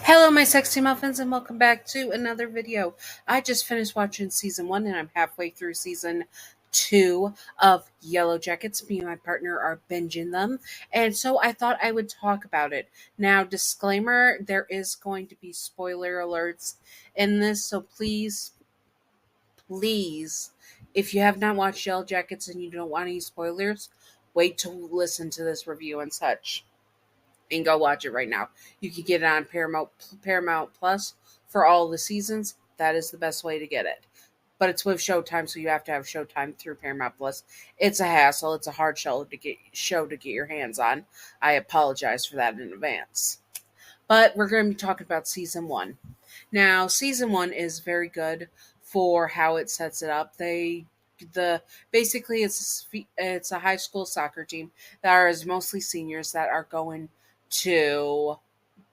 Hello, my sexy muffins, and welcome back to another video. I just finished watching season 1, and I'm halfway through season 2 of Yellowjackets. Me and my partner are binging them, and so I thought I would talk about it. Now, disclaimer, there is going to be spoiler alerts in this, so please, if you have not watched Yellowjackets and you don't want any spoilers, wait to listen to this review and such and go watch it right now. You can get it on Paramount Plus for all the seasons. That is the best way to get it. But it's with Showtime, so you have to have Showtime through Paramount Plus. It's a hassle. It's a hard show to get your hands on. I apologize for that in advance. But we're going to be talking about season 1. Now, season 1 is very good for how it sets it up. Basically it's a high school soccer team that is mostly seniors that are going to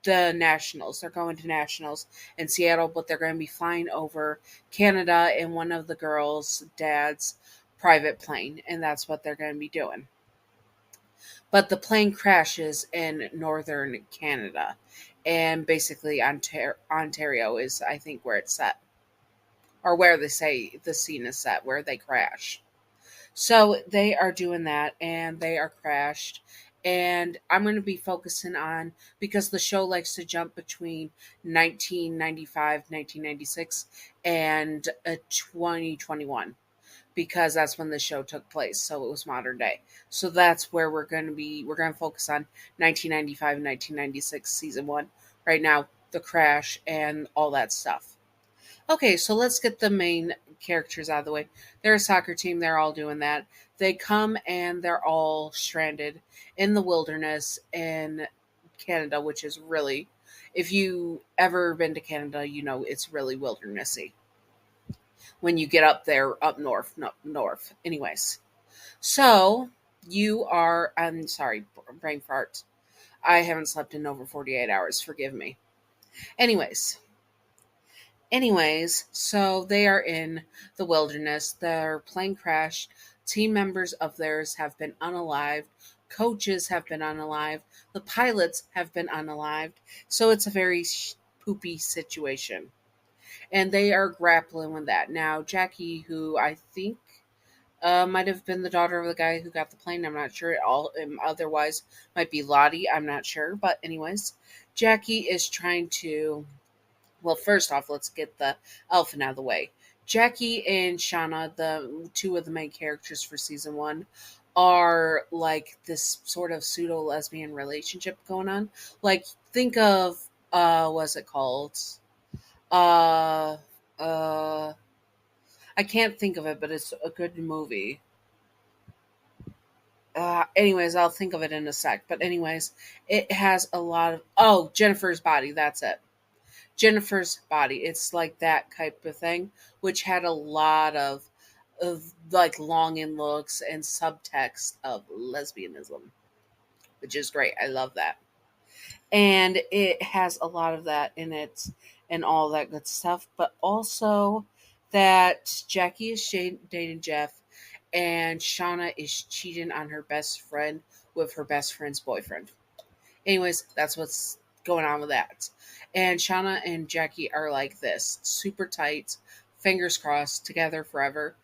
the nationals. They're going to nationals in Seattle, but they're going to be flying over Canada in one of the girls' dad's private plane, and that's what they're going to be doing. But the plane crashes in northern Canada, and basically Ontario is, I think, where it's set, or where they say the scene is set, where they crash. So they are doing that, and they are crashed. And I'm going to be focusing on, because the show likes to jump between 1995, 1996, and 2021, because that's when the show took place. So it was modern day. So that's where we're going to focus on 1995 and 1996 season 1 right now, the crash and all that stuff. Okay, so let's get the main characters out of the way. They're a soccer team, they're all doing that. They come and they're all stranded in the wilderness in Canada, which is really, if you ever been to Canada, you know it's really wildernessy when you get up there, up north, no, north. Anyways, so I'm sorry, brain fart. I haven't slept in over 48 hours, forgive me. Anyways, so they are in the wilderness. Their plane crashed. Team members of theirs have been unalived. Coaches have been unalived. The pilots have been unalived. So it's a very poopy situation. And they are grappling with that. Now, Jackie, who I think might have been the daughter of the guy who got the plane, I'm not sure. Otherwise, might be Lottie, I'm not sure. But, anyways, Jackie is trying to, well, first off, let's get the elephant out of the way. Jackie and Shauna, the two of the main characters for season 1, are like this sort of pseudo lesbian relationship going on. Like, think of what's it called? Uh uh I can't think of it, but it's a good movie. Anyways, I'll think of it in a sec. But anyways, it has a lot of Jennifer's Body, that's it. Jennifer's Body. It's like that type of thing, which had a lot of like longing looks and subtext of lesbianism, which is great. I love that. And it has a lot of that in it and all that good stuff, but also that Jackie is dating Jeff and Shauna is cheating on her best friend with her best friend's boyfriend. Anyways, that's what's going on with that. And Shauna and Jackie are like this, super tight, fingers crossed, together forever,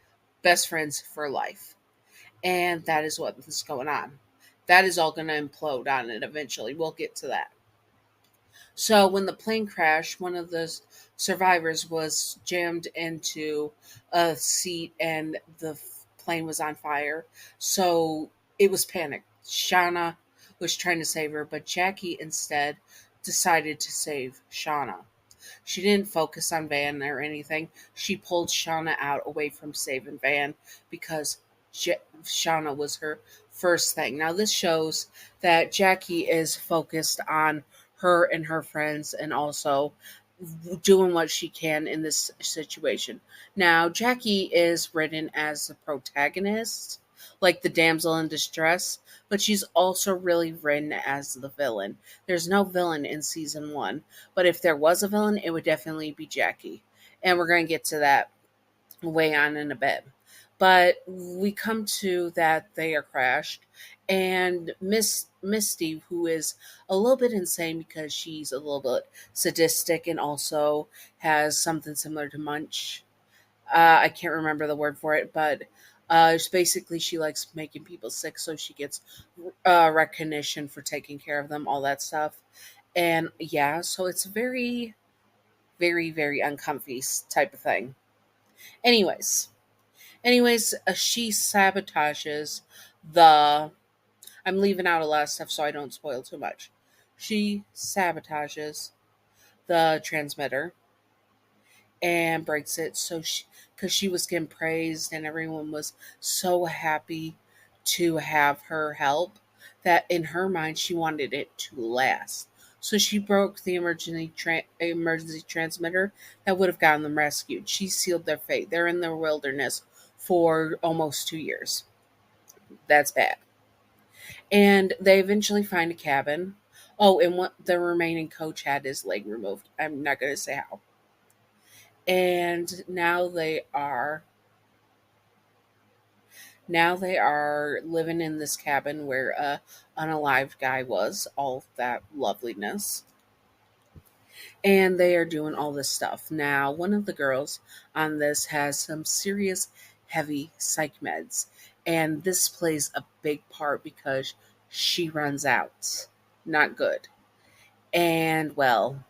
best friends for life. And that is what is going on. That is all going to implode on it eventually. We'll get to that. So when the plane crashed, one of the survivors was jammed into a seat and the plane was on fire. So it was panic. Shauna was trying to save her, but Jackie instead decided to save Shauna. She didn't focus on Van or anything. She pulled Shauna out away from saving Van because Shauna was her first thing. Now, this shows that Jackie is focused on her and her friends and also doing what she can in this situation. Now, Jackie is written as the protagonist, like the damsel in distress, but she's also really written as the villain. There's no villain in season 1, but if there was a villain, it would definitely be Jackie. And we're going to get to that way on in a bit. But we come to that they are crashed, and Misty, who is a little bit insane because she's a little bit sadistic and also has something similar to Munch. I can't remember the word for it, but it's basically she likes making people sick, so she gets recognition for taking care of them, all that stuff. And yeah, so it's very, very, very uncomfy type of thing. Anyways, she sabotages the. I'm leaving out a lot of stuff so I don't spoil too much. She sabotages the transmitter and breaks it, so she, because she was getting praised and everyone was so happy to have her help, that in her mind she wanted it to last. So she broke the emergency transmitter that would have gotten them rescued. She sealed their fate. They're in the wilderness for almost 2 years. That's bad. And they eventually find a cabin. Oh, and what the remaining coach had his leg removed. I'm not going to say how. And now they are living in this cabin where a unalived guy was, all that loveliness. And they are doing all this stuff. Now, one of the girls on this has some serious heavy psych meds, and this plays a big part because she runs out. Not good. And well,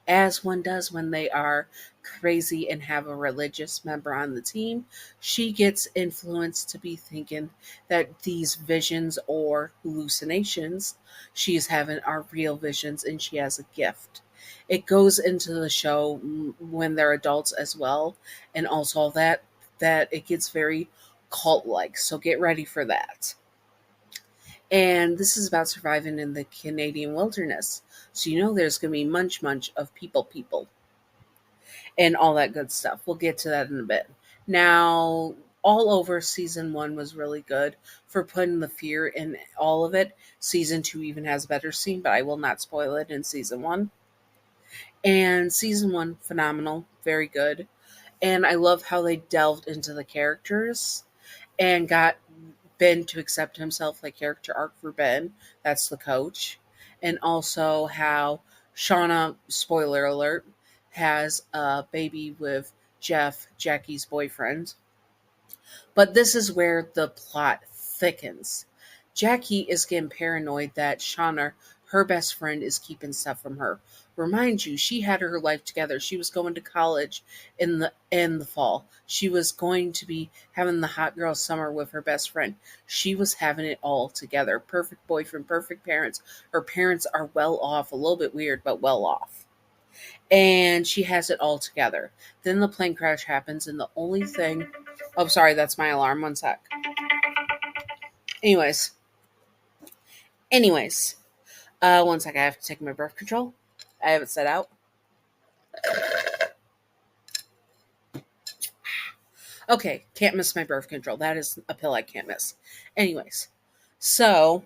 as one does when they are crazy and have a religious member on the team, she gets influenced to be thinking that these visions or hallucinations she's having are real visions and she has a gift. It goes into the show when they're adults as well, and also that it gets very cult like. So get ready for that. And this is about surviving in the Canadian wilderness. So you know there's going to be munch of people and all that good stuff. We'll get to that in a bit. Now, all over season 1 was really good for putting the fear in all of it. Season 2 even has a better scene, but I will not spoil it in season 1. And season 1 phenomenal, very good. And I love how they delved into the characters and got Ben to accept himself, like character arc for Ben. That's the coach. And also how Shauna, spoiler alert, has a baby with Jeff, Jackie's boyfriend. But this is where the plot thickens. Jackie is getting paranoid that Shauna, her best friend, is keeping stuff from her. Remind you, she had her life together. She was going to college in the fall. She was going to be having the hot girl summer with her best friend. She was having it all together. Perfect boyfriend, perfect parents. Her parents are well off, a little bit weird, but well off. And she has it all together. Then the plane crash happens, and the only thing. Oh, sorry, that's my alarm. One sec. Anyways, anyways, one sec. I have to take my birth control. I have it set out. Okay, can't miss my birth control. That is a pill I can't miss. Anyways, so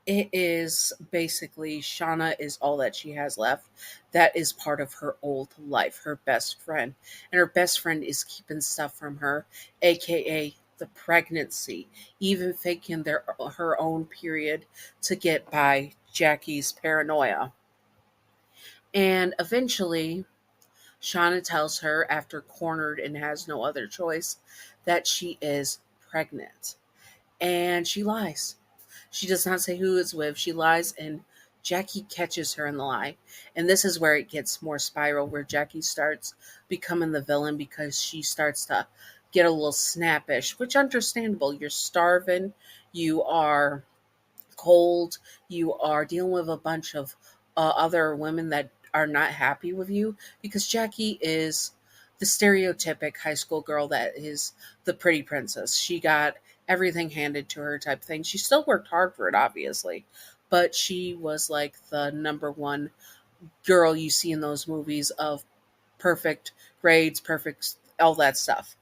it is basically Shauna is all that she has left. That is part of her old life, her best friend. And her best friend is keeping stuff from her, aka the pregnancy, even faking her own period to get by Jackie's paranoia. And eventually, Shauna tells her, after cornered and has no other choice, that she is pregnant. And she lies. She does not say who it's with. She lies, and Jackie catches her in the lie. And this is where it gets more spiral, where Jackie starts becoming the villain because she starts to get a little snappish, which understandable. You're starving, you are cold, you are dealing with a bunch of other women that are not happy with you, because Jackie is the stereotypic high school girl that is the pretty princess. She got everything handed to her type thing. She still worked hard for it, obviously, but she was like the number one girl you see in those movies of perfect grades, perfect all that stuff,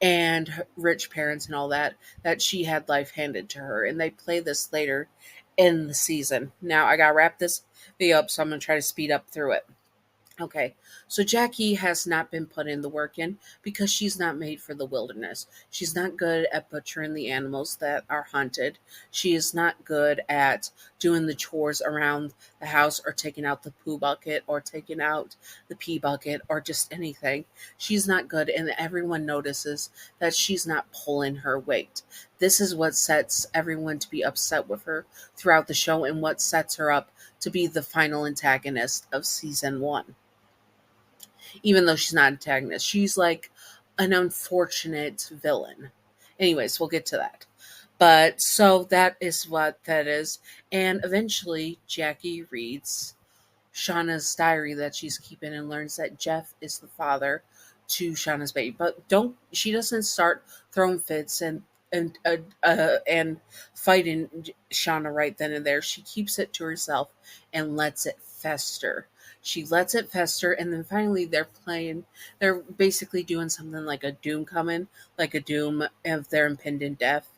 and rich parents and all that she had life handed to her. And they play this later in the season. Now I gotta wrap this video up, so I'm gonna try to speed up through it. Okay, so Jackie has not been put in the work in because she's not made for the wilderness. She's not good at butchering the animals that are hunted. She is not good at doing the chores around the house or taking out the poo bucket or taking out the pee bucket or just anything. She's not good, and everyone notices that she's not pulling her weight. This is what sets everyone to be upset with her throughout the show and what sets her up to be the final antagonist of season one, even though she's not an antagonist. She's like an unfortunate villain. Anyways, we'll get to that. But so that is what that is. And eventually, Jackie reads Shauna's diary that she's keeping and learns that Jeff is the father to Shauna's baby. But don't she doesn't start throwing fits and fighting Shauna right then and there. She keeps it to herself and lets it fester. She lets it fester, and then finally they're playing. They're basically doing something like a Doom coming, like a Doom of their impending death,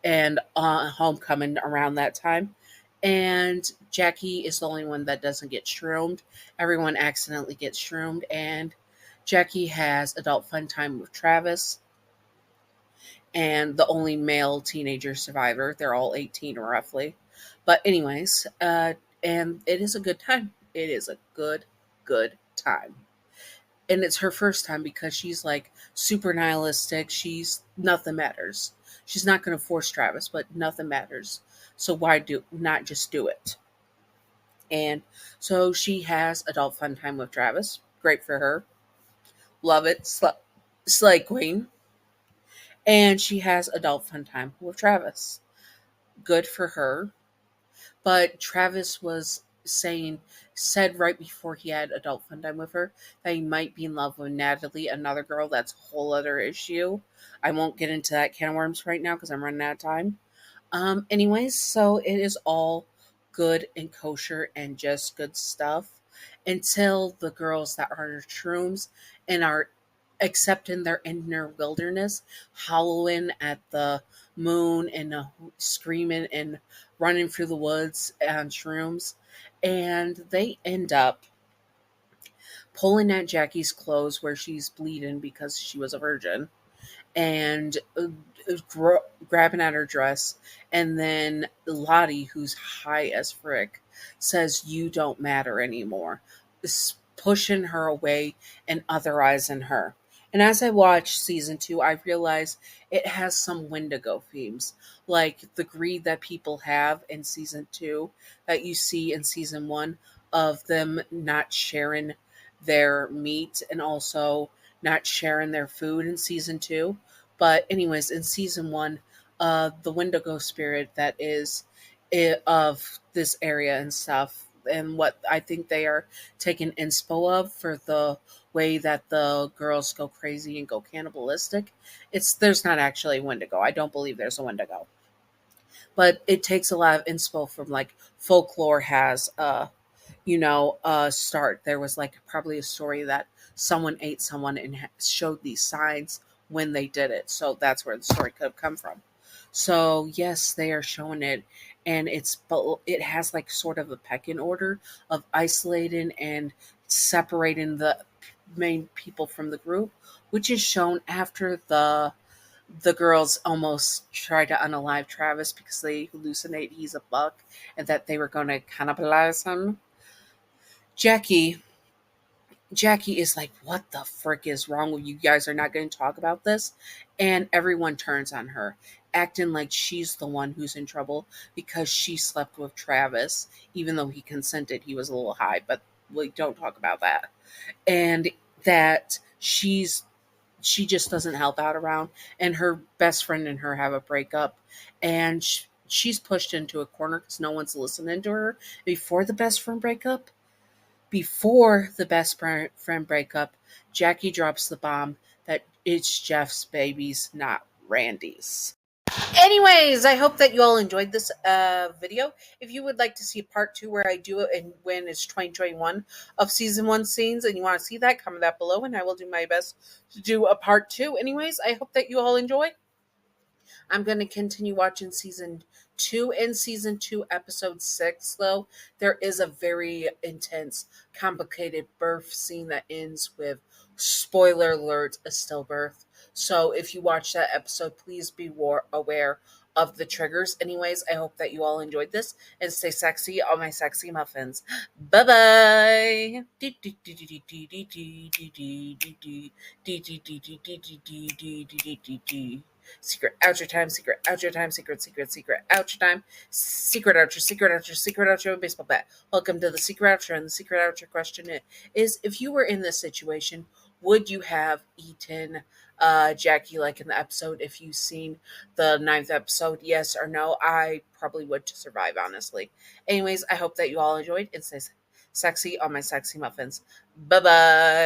and Homecoming around that time. And Jackie is the only one that doesn't get shroomed. Everyone accidentally gets shroomed, and Jackie has adult fun time with Travis and the only male teenager survivor. They're all 18 roughly. But, anyways, and it is a good time. It is a good time. And it's her first time because she's like super nihilistic. She's nothing matters. She's not going to force Travis, but nothing matters. So why do not just do it? And so she has adult fun time with Travis. Great for her. Love it. Slay Queen. And she has adult fun time with Travis. Good for her. But Travis said right before he had adult fun time with her that he might be in love with Natalie, another girl. That's a whole other issue. I won't get into that can of worms right now because I'm running out of time. Anyways, so it is all good and kosher and just good stuff until the girls that are shrooms and are accepting their inner wilderness, howling at the moon and screaming and running through the woods on shrooms. And they end up pulling at Jackie's clothes where she's bleeding because she was a virgin and grabbing at her dress. And then Lottie, who's high as frick, says, "You don't matter anymore," pushing her away and otherizing her. And as I watch season two, I realize it has some Wendigo themes, like the greed that people have in season two that you see in season one of them not sharing their meat and also not sharing their food in season two. But anyways, in season one, the Wendigo spirit that is of this area and stuff, and what I think they are taking inspo of for the way that the girls go crazy and go cannibalistic. There's not actually a Wendigo. I don't believe there's a Wendigo, but it takes a lot of inspo from like folklore has start. There was like probably a story that someone ate someone and showed these signs when they did it. So that's where the story could have come from. So yes, they are showing it, and but it has like sort of a pecking order of isolating and separating the main people from the group, which is shown after the girls almost try to unalive Travis because they hallucinate he's a buck and that they were going to cannibalize him. Jackie Jackie is like, "What the frick is wrong with you guys? Are not going to talk about this?" And everyone turns on her, acting like she's the one who's in trouble because she slept with Travis, even though he consented. He was a little high, but we don't talk about that. And that she just doesn't help out around, and her best friend and her have a breakup, and she's pushed into a corner because no one's listening to her before the best friend breakup. Before the best friend breakup, Jackie drops the bomb that it's Jeff's babies, not Randy's. Anyways, I hope that you all enjoyed this video. If you would like to see part two where I do it and when it's 2021 of season one scenes and you want to see that, comment that below and I will do my best to do a part two. Anyways, I hope that you all enjoy. I'm going to continue watching season 2 and season 2, episode 6, though. There is a very intense, complicated birth scene that ends with, spoiler alert, a stillbirth. So if you watch that episode, please be aware of the triggers. Anyways, I hope that you all enjoyed this and stay sexy, all my sexy muffins. Bye bye. Secret outro time, secret outro time, secret outro time, secret outro, baseball bat. Welcome to the secret outro, and the secret outro question is, if you were in this situation, would you have eaten Jackie like in the episode? If you've seen the 9th episode, yes or no? I probably would to survive, honestly. Anyways, I hope that you all enjoyed and stay sexy on my sexy muffins. Bye bye.